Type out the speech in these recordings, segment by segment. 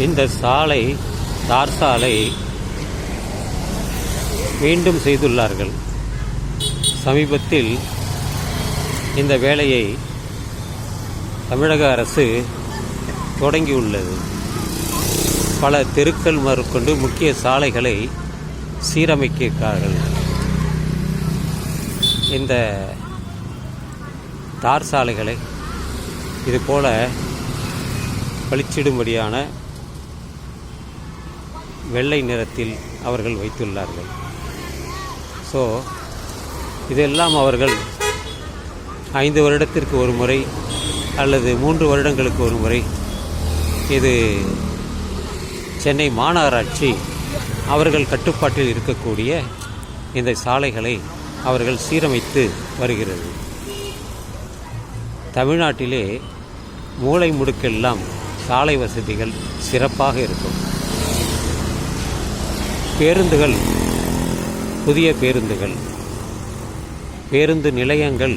இந்த சாலை தார் சாலை மீண்டும் செய்துள்ளார்கள். சமீபத்தில் இந்த வேலையை தமிழக அரசு தொடங்கியுள்ளது. பல தெருக்கள் முதற்கொண்டு முக்கிய சாலைகளை சீரமைக்கிறார்கள். இந்த தார் சாலைகளை இதுபோல பளிச்சிடும்படியான வெள்ளை நிறத்தில் அவர்கள் வைத்துள்ளார்கள். ஸோ இதெல்லாம் அவர்கள் 5 வருடத்திற்கு ஒரு முறை அல்லது 3 வருடங்களுக்கு ஒரு முறை இது சென்னை மாநகராட்சி அவர்கள் கட்டுப்பாட்டில் இருக்கக்கூடிய இந்த சாலைகளை அவர்கள் சீரமைத்து வருகிறது. தமிழ்நாட்டிலே மூலை முடுக்கெல்லாம் சாலை வசதிகள் சிறப்பாக இருக்கும். பேருந்துகள், புதிய பேருந்துகள், பேருந்து நிலையங்கள்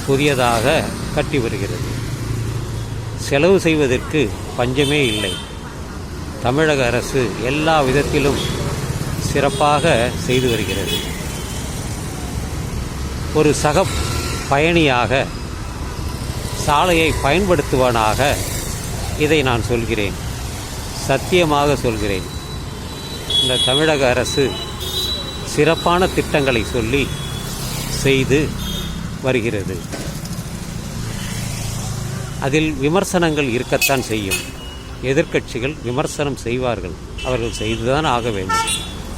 புதியதாக கட்டி வருகிறது. செலவு செய்வதற்கு பஞ்சமே இல்லை. தமிழக அரசு எல்லா விதத்திலும் சிறப்பாக செய்து வருகிறது. ஒரு சக பயணியாக, சாலையை பயன்படுத்துவனாக இதை நான் சொல்கிறேன், சத்தியமாக சொல்கிறேன். இந்த தமிழக அரசு சிறப்பான திட்டங்களை சொல்லி செய்து வருகிறது. அதில் விமர்சனங்கள் இருக்கத்தான் செய்யும். எதிர்க்கட்சிகள் விமர்சனம் செய்வார்கள், அவர்கள் செய்துதான் ஆக வேண்டும்.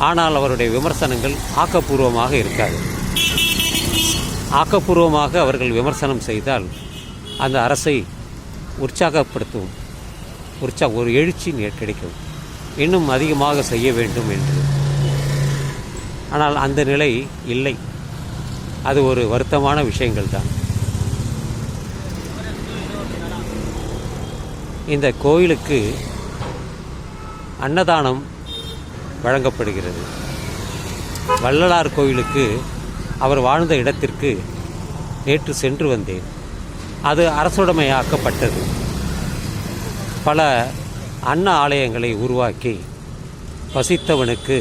ஆனால் அவருடைய விமர்சனங்கள் ஆக்கப்பூர்வமாக இருக்காது. ஆக்கப்பூர்வமாக அவர்கள் விமர்சனம் செய்தால் அந்த அரசை உற்சாகப்படுத்தும், ஒரு எழுச்சி கிடைக்கும், இன்னும் அதிகமாக செய்ய வேண்டும் என்று. ஆனால் அந்த நிலை இல்லை. அது ஒரு வருத்தமான விஷயங்கள் தான். இந்த கோயிலுக்கு அன்னதானம் வழங்கப்படுகிறது. வள்ளலார் கோயிலுக்கு அவர் வாழ்ந்த இடத்திற்கு நேற்று சென்று வந்தேன். அது அரசுடைமையாக்கப்பட்டது. பல அன்ன ஆலயங்களை உருவாக்கி பசித்தவனுக்கு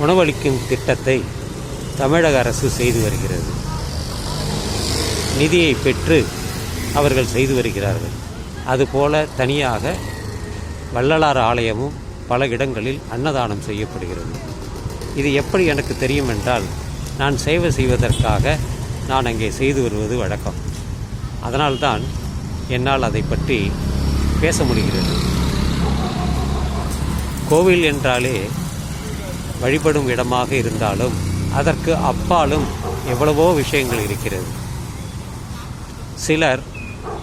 உணவளிக்கும் திட்டத்தை தமிழக அரசு செய்து வருகிறது. நிதியை பெற்று அவர்கள் செய்து வருகிறார்கள். அதுபோல தனியாக வள்ளலார் ஆலயமும் பல இடங்களில் அன்னதானம் செய்யப்படுகிறது. இது எப்படி எனக்கு தெரியும் என்றால், நான் சேவை செய்வதற்காக நான் அங்கே செய்து வருவது வழக்கம். அதனால்தான் என்னால் அதை பற்றி பேச முடிகிறது. கோவில் என்றாலே வழிபடும் இடமாக இருந்தாலும் அதற்கு அப்பாலும் எவ்வளவோ விஷயங்கள் இருக்கிறது. சிலர்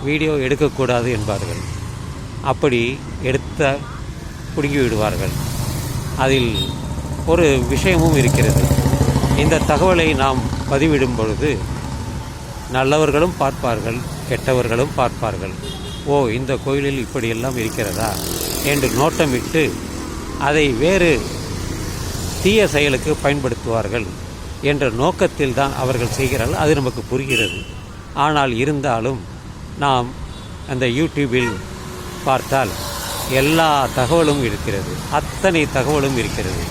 வீடியோ எடுக்கக்கூடாது என்பார்கள். அப்படி எடுத்த பிடுங்கி விடுவார்கள். அதில் ஒரு விஷயமும் இருக்கிறது. இந்த தகவலை நாம் பதிவிடும் பொழுது நல்லவர்களும் பார்ப்பார்கள், கெட்டவர்களும் பார்ப்பார்கள். ஓ, இந்த கோயிலில் இப்படியெல்லாம் இருக்கிறதா என்று நோட்டமிட்டு அதை வேறு தீய செயலுக்கு பயன்படுத்துவார்கள் என்ற நோக்கத்தில் தான் அவர்கள் செய்கிறார்கள். அது நமக்கு புரிகிறது. ஆனால் இருந்தாலும் நாம் அந்த யூடியூபில் பார்த்தால் எல்லா தகவலும் இருக்கிறது, அத்தனை தகவலும் இருக்கிறது.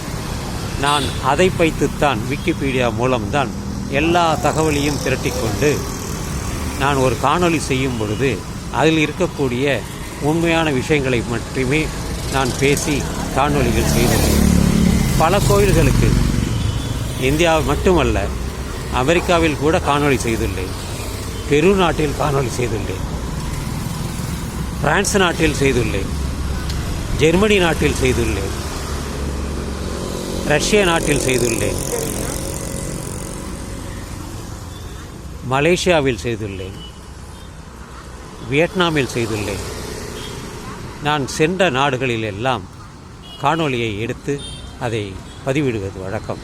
நான் அதை வைத்துத்தான் விக்கிபீடியா மூலம்தான் எல்லா தகவலையும் திரட்டிக்கொண்டு நான் ஒரு காணொளி செய்யும் பொழுது அதில் இருக்கக்கூடிய உண்மையான விஷயங்களை மட்டுமே நான் பேசி காணொளிகள் செய்துள்ளேன். பல கோயில்களுக்கு இந்தியா மட்டுமல்ல, அமெரிக்காவில் கூட காணொளி செய்துள்ளேன். பெரு நாட்டில் காணொளி செய்துள்ளேன். பிரான்ஸ் நாட்டில் செய்துள்ளேன். ஜெர்மனி நாட்டில் செய்துள்ளேன். ரஷ்ய நாட்டில் செய்துள்ளேன். மலேசியாவில் செய்துள்ளேன். வியட்நாமில் செய்துள்ளேன். நான் சென்ற நாடுகளில் எல்லாம் காணொளியை எடுத்து அதை பதிவிடுவது வழக்கம்.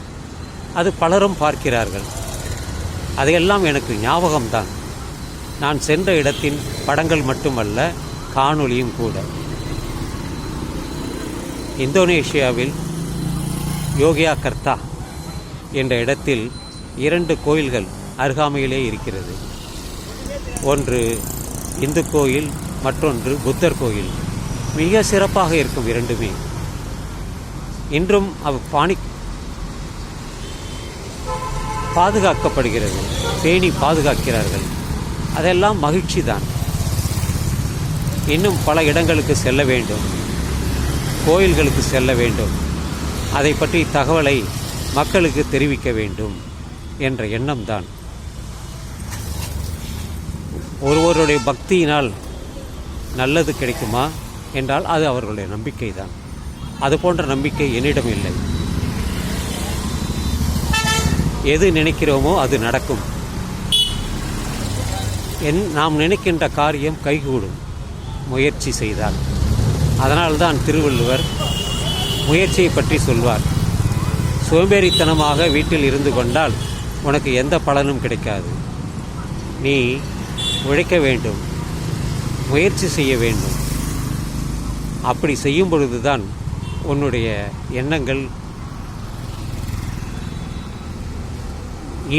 அது பலரும் பார்க்கிறார்கள். அதையெல்லாம் எனக்கு ஞாபகம்தான். நான் சென்ற இடத்தின் படங்கள் மட்டுமல்ல, காணொளியும் கூட. இந்தோனேஷியாவில் யோகியாகர்த்தா என்ற இடத்தில் 2 கோயில்கள் அருகாமையிலே இருக்கிறது. ஒன்று இந்து கோயில், மற்றொன்று புத்தர் கோயில். மிக சிறப்பாக இருக்கும் இரண்டுமே. இன்றும் பாணி பாதுகாக்கப்படுகிறது, பேணி பாதுகாக்கிறார்கள். அதெல்லாம் மகிழ்ச்சி தான். இன்னும் பல இடங்களுக்கு செல்ல வேண்டும், கோயில்களுக்கு செல்ல வேண்டும், அதை பற்றி தகவலை மக்களுக்கு தெரிவிக்க வேண்டும் என்ற எண்ணம்தான். ஒருவருடைய பக்தியினால் நல்லது கிடைக்குமா என்றால் அது அவர்களுடைய நம்பிக்கை தான். அது போன்ற நம்பிக்கை என்னிடம் இல்லை. எது நினைக்கிறோமோ அது நடக்கும். நாம் நினைக்கின்ற காரியம் கைகூடும் முயற்சி செய்தால். அதனால்தான் திருவள்ளுவர் முயற்சியை பற்றி சொல்வார். சோம்பேறித்தனமாக வீட்டில் இருந்து கொண்டால் உனக்கு எந்த பலனும் கிடைக்காது. நீ உழைக்க வேண்டும், முயற்சி செய்ய வேண்டும். அப்படி செய்யும் பொழுதுதான் உன்னுடைய எண்ணங்கள்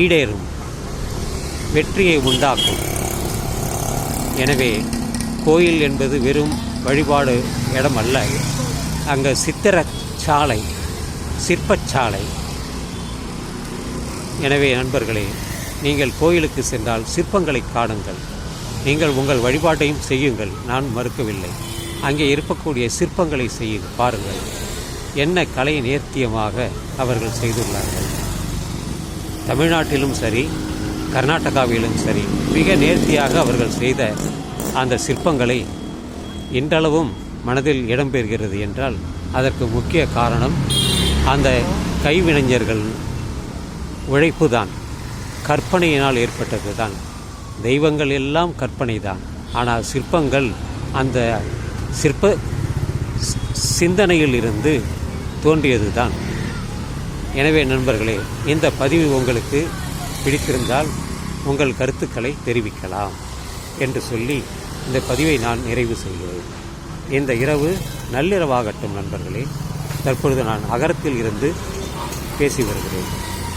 ஈடேறும், வெற்றியை உண்டாக்கும். எனவே கோயில் என்பது வெறும் வழிபாடு இடம் அல்ல, அங்கே சித்திரச்சாலை, சிற்பச்சாலை. எனவே நண்பர்களே, நீங்கள் கோயிலுக்கு சென்றால் சிற்பங்களை காணுங்கள். நீங்கள் உங்கள் வழிபாட்டையும் செய்யுங்கள், நான் மறுக்கவில்லை. அங்கே இருக்கக்கூடிய சிற்பங்களை பாருங்கள். என்ன கலை நேர்த்தியமாக அவர்கள் செய்துள்ளார்கள். தமிழ்நாட்டிலும் சரி, கர்நாடகாவிலும் சரி, மிக நேர்த்தியாக அவர்கள் செய்த அந்த சிற்பங்களை இன்றளவும் மனதில் இடம்பெறுகிறது என்றால் அதற்கு முக்கிய காரணம் அந்த கைவினைஞர்கள் உழைப்பு தான், கற்பனையினால் ஏற்பட்டது தான். தெய்வங்கள் எல்லாம் கற்பனை தான், ஆனால் சிற்பங்கள் அந்த சிற்ப சிந்தனையில் இருந்து தோன்றியது தான். எனவே நண்பர்களே, இந்த பதிவு உங்களுக்கு பிடித்திருந்தால் உங்கள் கருத்துக்களை தெரிவிக்கலாம் என்று சொல்லி இந்த பதிவை நான் நிறைவு செய்கிறேன். இந்த இரவு நள்ளிரவாகட்டும் நண்பர்களே. தற்பொழுது நான் அகரத்தில் இருந்து பேசி வருகிறேன்.